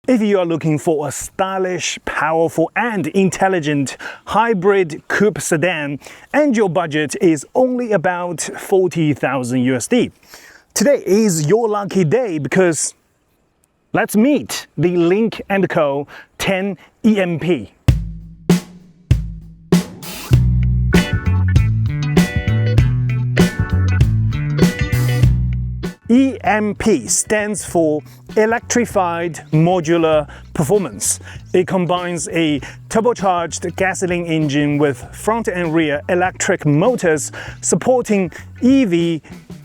If you are looking for a stylish, powerful and intelligent hybrid coupe sedan and your budget is only about 40,000 USD, today is your lucky day because let's meet the LYNK CO 10EM-P. EMP stands for Electrified Modular Performance. It combines a turbocharged gasoline engine with front and rear electric motors supporting EV,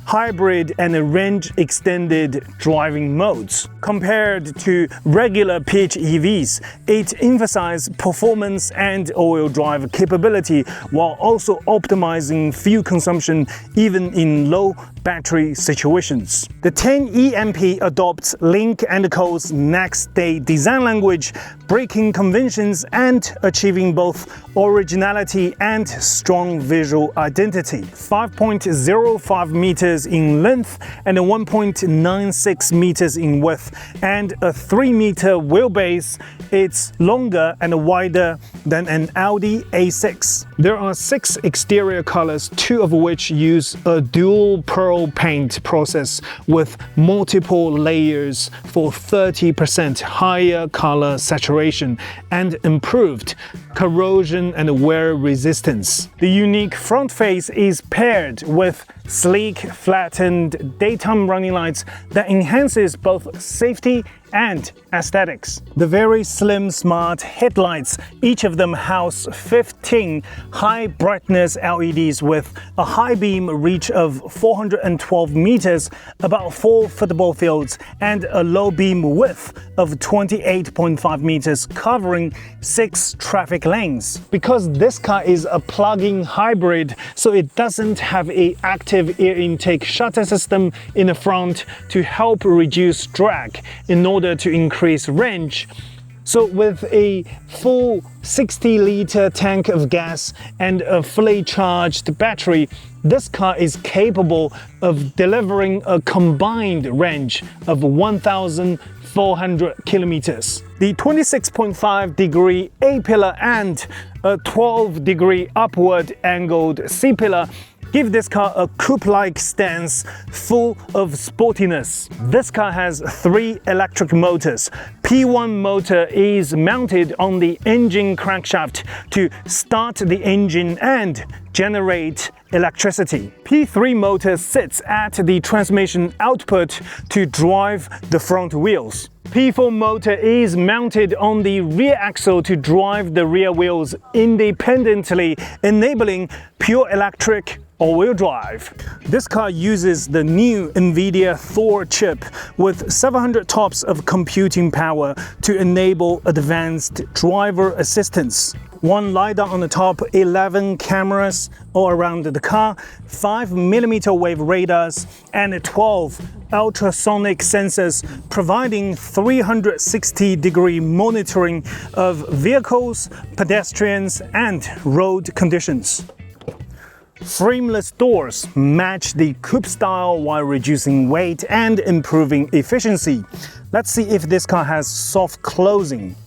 hybrid and range-extended driving modes. Compared to regular PHEVs, it emphasizes performance and all-wheel drive capability while also optimizing fuel consumption even in low battery situations. The 10EM-P adopts LYNK CO's next-day design language, breaking conventions and achieving both originality and strong visual identity. 5.05 meters in length and 1.96 meters in width and a 3-meter wheelbase, it's longer and wider than an Audi A6. There are 6 exterior colors, 2 of which use a dual pearl paint process with multiple layers for 30% higher color saturation and improved corrosion and wear resistance. The unique front face is paired with sleek, flattened daytime running lights that enhances both safety and aesthetics. The very slim smart headlights, each of them house 15 high brightness LEDs with a high beam reach of 412 meters, about 4 football fields, and a low beam width of 28.5 meters, covering 6 traffic lanes. Because this car is a plug-in hybrid, so it doesn't have an active air intake shutter system in the front to help reduce drag in order to increase range. So with a full 60-liter tank of gas and a fully charged battery, this car is capable of delivering a combined range of 1,400 kilometers. The 26.5-degree A-pillar and a 12-degree upward angled C-pillar give this car a coupe-like stance full of sportiness. This car has 3 electric motors. P1 motor is mounted on the engine crankshaft to start the engine and generate electricity. P3 motor sits at the transmission output to drive the front wheels. P4 motor is mounted on the rear axle to drive the rear wheels independently, enabling pure electric all-wheel drive. This car uses the new NVIDIA Thor chip with 700 TOPS of computing power to enable advanced driver assistance. 1 LiDAR on the top, 11 cameras all around the car, 5mm wave radars, and 12 ultrasonic sensors providing 360-degree monitoring of vehicles, pedestrians, and road conditions. Frameless doors match the coupe style while reducing weight and improving efficiency. Let's see if this car has soft closing.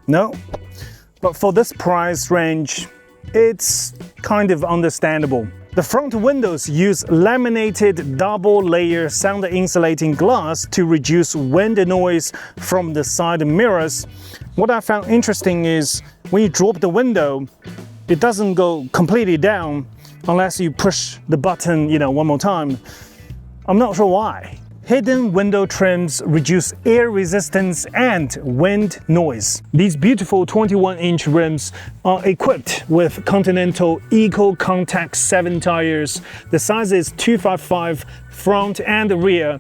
No? But for this price range, it's kind of understandable. The front windows use laminated double-layer sound-insulating glass to reduce wind noise from the side mirrors. What I found interesting is when you drop the window, it doesn't go completely down unless you push the button, one more time. I'm not sure why. Hidden window trims reduce air resistance and wind noise. These beautiful 21-inch rims are equipped with Continental Eco Contact 7 tires. The size is 255 front and rear,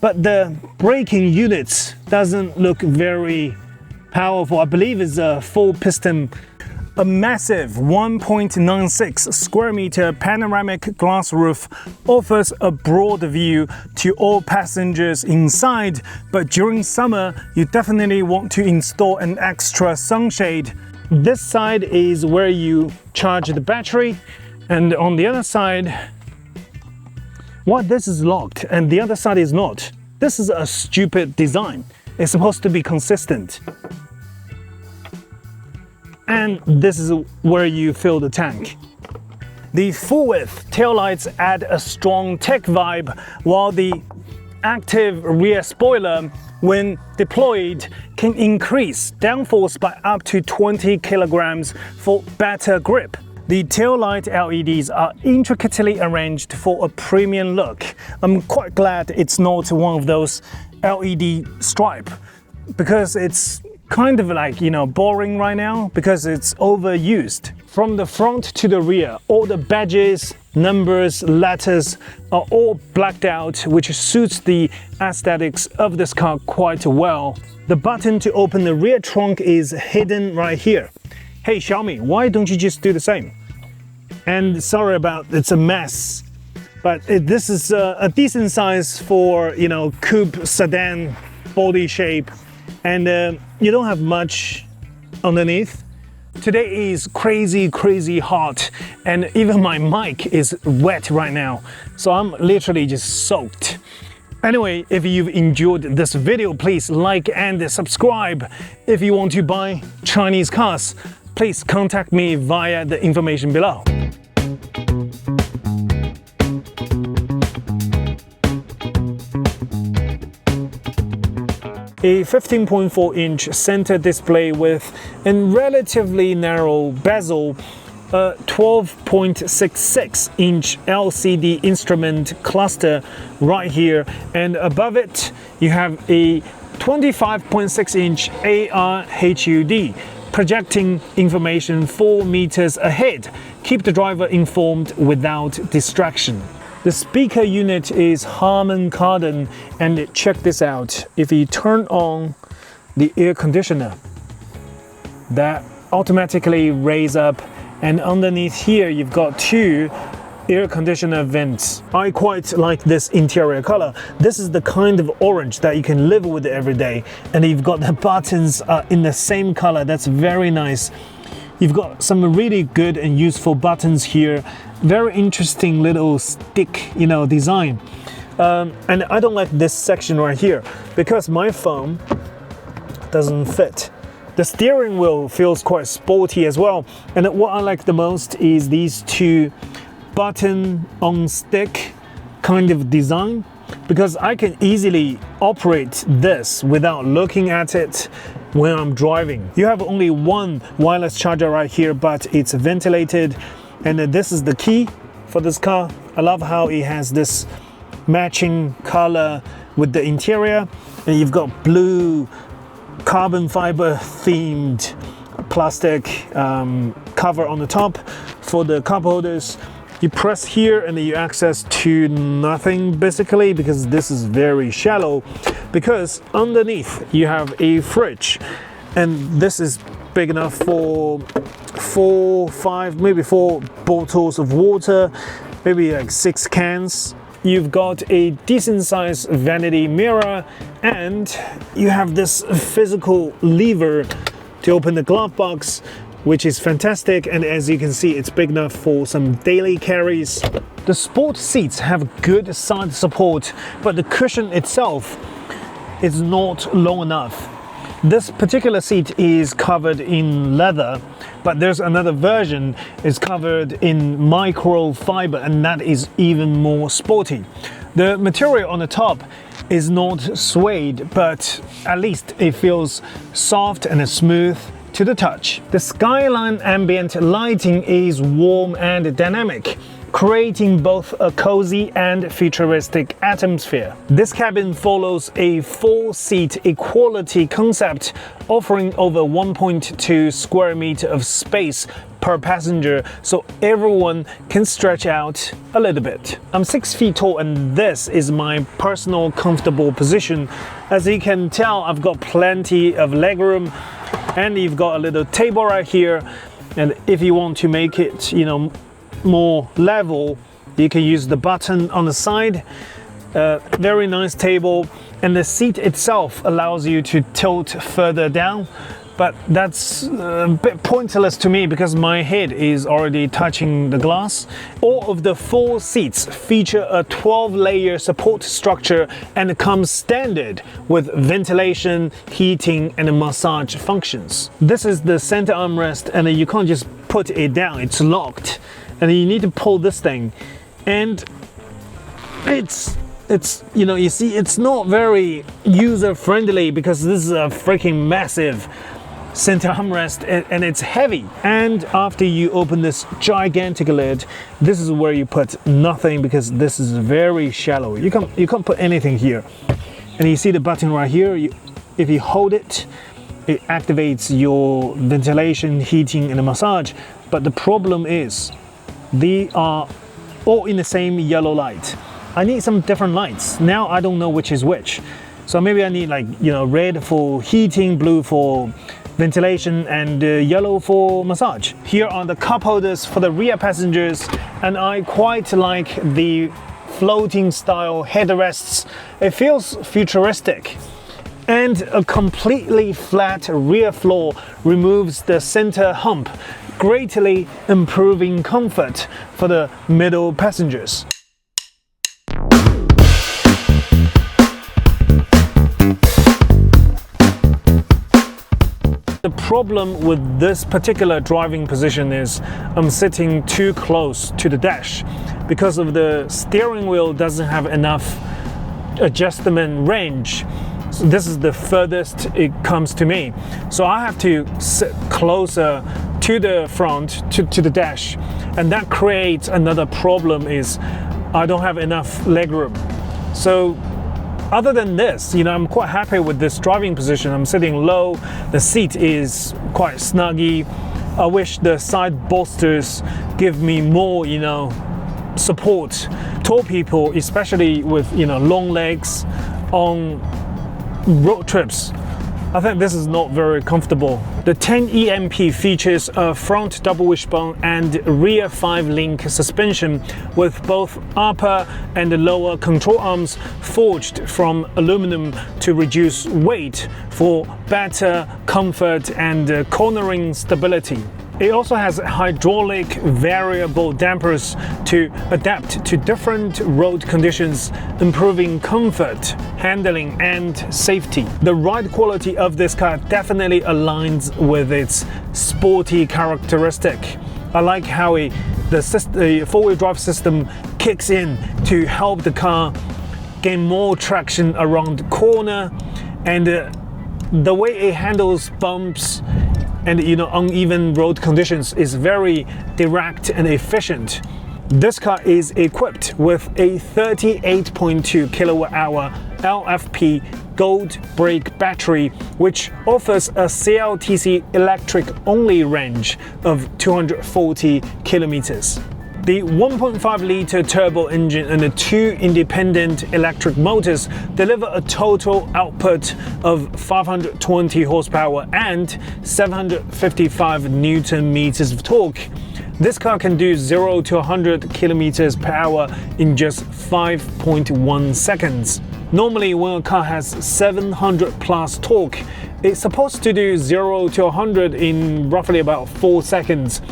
but the braking units doesn't look very powerful. I believe it's a full piston. A massive 1.96 square meter panoramic glass roof offers a broad view to all passengers inside, but during summer, you definitely want to install an extra sunshade. This side is where you charge the battery, and on the other side, this is locked and the other side is not. This is a stupid design. It's supposed to be consistent. And this is where you fill the tank. The full-width taillights add a strong tech vibe, while the active rear spoiler, when deployed, can increase downforce by up to 20 kilograms for better grip. The taillight LEDs are intricately arranged for a premium look. I'm quite glad it's not one of those LED stripe, because it's kind of like, boring right now because it's overused. From the front to the rear, all the badges, numbers, letters are all blacked out, which suits the aesthetics of this car quite well. The button to open the rear trunk is hidden right here. Hey Xiaomi, why don't you just do the same? And sorry about it's a mess, but this is a decent size for, coupe sedan body shape, and you don't have much underneath. Today is crazy hot, and even my mic is wet right now, so I'm literally just soaked. Anyway, if you've enjoyed this video, please like and subscribe. If you want to buy Chinese cars, please contact me via the information below. A 15.4-inch center display with a relatively narrow bezel, a 12.66-inch LCD instrument cluster right here, and above it you have a 25.6-inch AR HUD projecting information 4 meters ahead. Keep the driver informed without distraction. The speaker unit is Harman Kardon, and check this out. If you turn on the air conditioner, that automatically raises up, and underneath here you've got 2 air conditioner vents. I quite like this interior color. This is the kind of orange that you can live with every day, and you've got the buttons in the same color. That's very nice. You've got some really good and useful buttons here. Very interesting little stick, design. And I don't like this section right here because my phone doesn't fit. The steering wheel feels quite sporty as well. And what I like the most is these 2 button on stick kind of design, because I can easily operate this without looking at it when I'm driving. You have only one wireless charger right here, but it's ventilated, and this is the key for this car. I love how it has this matching color with the interior, and you've got blue carbon fiber themed plastic cover on the top for the cup holders. You press here and then you access to nothing basically, because this is very shallow, because underneath you have a fridge, and this is big enough for 4, 5, maybe 4 bottles of water, maybe like 6 cans. You've got a decent sized vanity mirror, and you have this physical lever to open the glove box, which is fantastic, and as you can see, it's big enough for some daily carries. The sport seats have good side support, but the cushion itself is not long enough. This particular seat is covered in leather, but there's another version is covered in microfiber, and that is even more sporty. The material on the top is not suede, but at least it feels soft and smooth to the touch. The Skyline ambient lighting is warm and dynamic, creating both a cozy and futuristic atmosphere. This cabin follows a 4-seat equality concept, offering over 1.2 square meters of space per passenger, so everyone can stretch out a little bit. I'm 6 feet tall, and this is my personal comfortable position. As you can tell, I've got plenty of legroom, and you've got a little table right here, and if you want to make it, more level, you can use the button on the side. Very nice table, and the seat itself allows you to tilt further down, but that's a bit pointless to me because my head is already touching the glass. All of the 4 seats feature a 12-layer support structure and comes standard with ventilation, heating, and massage functions. This is the center armrest, and you can't just put it down, it's locked. And you need to pull this thing. And it's you know, you see, it's not very user-friendly because this is a freaking massive center armrest and it's heavy. And after you open this gigantic lid, this is where you put nothing because this is very shallow. You can't put anything here. And you see the button right here. If you hold it, it activates your ventilation, heating, and massage. But the problem is they are all in the same yellow light. I need some different lights. Now I don't know which is which. So maybe I need, like, you know, red for heating, blue for ventilation, and yellow for massage. Here are the cup holders for the rear passengers, and I quite like the floating style headrests. It feels futuristic. And a completely flat rear floor removes the center hump, greatly improving comfort for the middle passengers. The problem with this particular driving position is I'm sitting too close to the dash because of the steering wheel doesn't have enough adjustment range. So this is the furthest it comes to me. So I have to sit closer to the front, to the dash. And that creates another problem is I don't have enough legroom. So other than this, you know, I'm quite happy with this driving position. I'm sitting low, the seat is quite snuggy. I wish the side bolsters give me more, you know, support. Tall people, especially with, you know, long legs on road trips, I think this is not very comfortable. The 10EM-P features a front double wishbone and rear 5-link suspension with both upper and lower control arms forged from aluminum to reduce weight for better comfort and cornering stability. It also has hydraulic variable dampers to adapt to different road conditions, improving comfort, handling, and safety. The ride quality of this car definitely aligns with its sporty characteristic. I like how the four-wheel drive system kicks in to help the car gain more traction around the corner, and the way it handles bumps and, you know, uneven road conditions is very direct and efficient. This car is equipped with a 38.2 kilowatt-hour LFP gold brake battery, which offers a CLTC electric-only range of 240 kilometers. The 1.5-litre turbo engine and the 2 independent electric motors deliver a total output of 520 horsepower and 755 newton meters of torque. This car can do 0 to 100 kilometers per hour in just 5.1 seconds. Normally, when a car has 700 plus torque, it's supposed to do 0 to 100 in roughly about 4 seconds.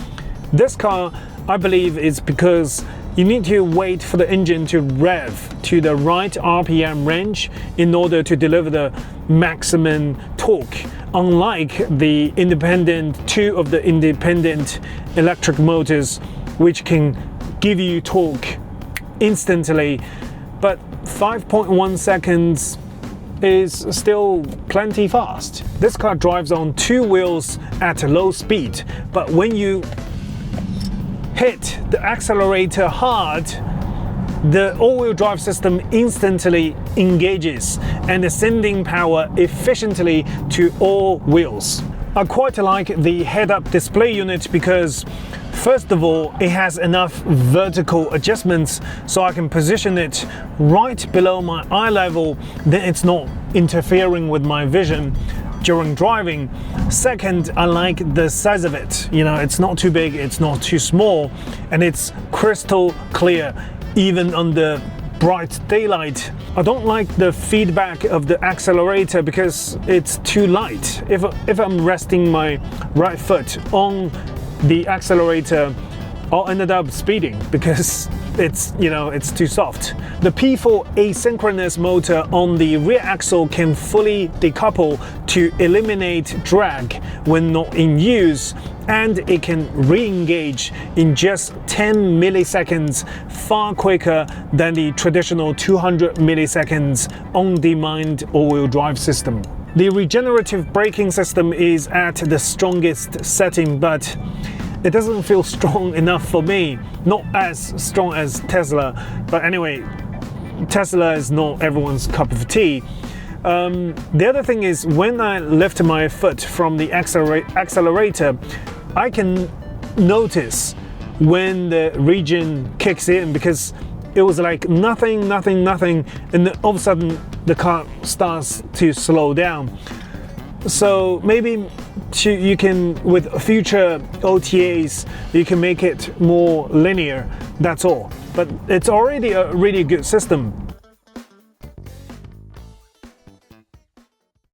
This car, I believe, is because you need to wait for the engine to rev to the right RPM range in order to deliver the maximum torque. Unlike the two of the independent electric motors, which can give you torque instantly, but 5.1 seconds is still plenty fast. This car drives on 2 wheels at low speed, but when you hit the accelerator hard, the all-wheel drive system instantly engages and sending power efficiently to all wheels. I quite like the head-up display unit because, first of all, it has enough vertical adjustments so I can position it right below my eye level, then it's not interfering with my vision during driving. Second, I like the size of it. You know, it's not too big, it's not too small, and it's crystal clear even on the bright daylight. I don't like the feedback of the accelerator because it's too light. If I'm resting my right foot on the accelerator, I'll end up speeding because it's too soft. The P4 asynchronous motor on the rear axle can fully decouple to eliminate drag when not in use, and it can re-engage in just 10 milliseconds, far quicker than the traditional 200 milliseconds on-demand all-wheel drive system. The regenerative braking system is at the strongest setting, but it doesn't feel strong enough for me. Not as strong as Tesla, but anyway, Tesla is not everyone's cup of tea. The other thing is, when I lift my foot from the accelerator, I can notice when the regen kicks in, because it was like nothing, and then all of a sudden the car starts to slow down. So maybe you can, with future OTAs, you can make it more linear, that's all. But it's already a really good system.